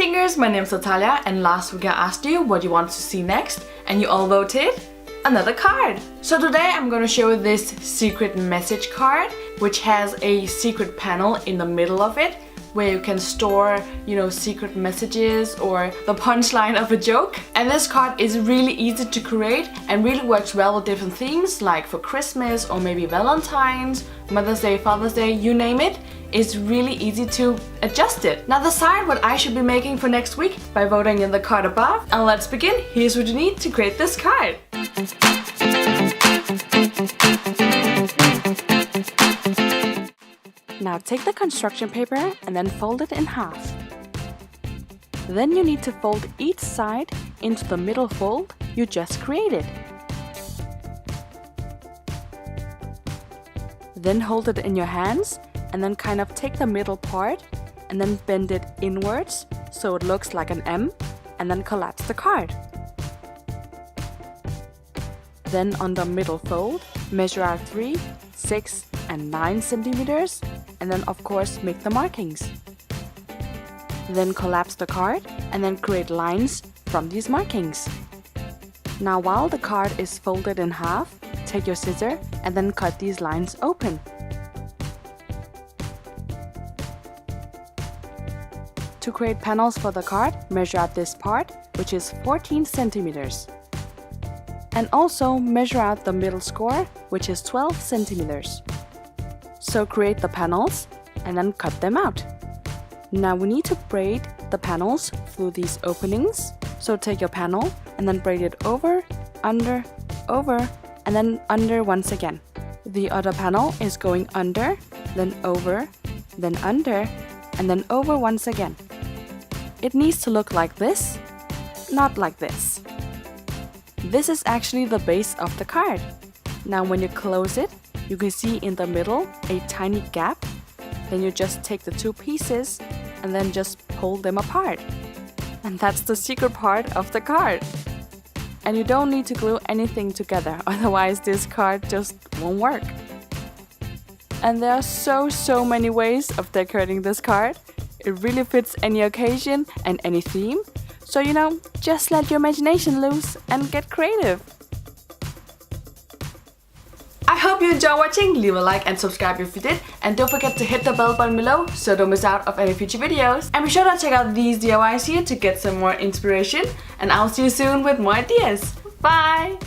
Stinkers, my name is Natalia, and last week I asked you what you want to see next, and you all voted another card. So today I'm gonna show you this secret message card, which has a secret panel in the middle of it, where you can store, secret messages or the punchline of a joke. And this card is really easy to create and really works well with different themes, like for Christmas or maybe Valentine's, Mother's Day, Father's Day, you name it. It's really easy to adjust it. Now decide what I should be making for next week by voting in the card above. And let's begin. Here's what you need to create this card. Now take the construction paper and then fold it in half. Then you need to fold each side into the middle fold you just created. Then hold it in your hands and then kind of take the middle part and then bend it inwards so it looks like an M, and then collapse the card. Then on the middle fold, measure out 3, 6, and 9 centimeters, and then of course make the markings. Then collapse the card and then create lines from these markings. Now while the card is folded in half, take your scissors and then cut these lines open. To create panels for the card, measure out this part, which is 14 centimeters. And also measure out the middle score, which is 12 centimeters. So create the panels and then cut them out. Now we need to braid the panels through these openings. So take your panel and then braid it over, under, over, and then under once again. The other panel is going under, then over, then under, and then over once again. It needs to look like this, not like this. This is actually the base of the card. Now when you close it, you can see in the middle a tiny gap. Then you just take the two pieces and then just pull them apart. And that's the secret part of the card. And you don't need to glue anything together, otherwise this card just won't work. And there are so many ways of decorating this card. It really fits any occasion and any theme. So just let your imagination loose and get creative. I hope you enjoyed watching. Leave a like and subscribe if you did. And don't forget to hit the bell button below so don't miss out of any future videos. And be sure to check out these DIYs here to get some more inspiration. And I'll see you soon with more ideas. Bye!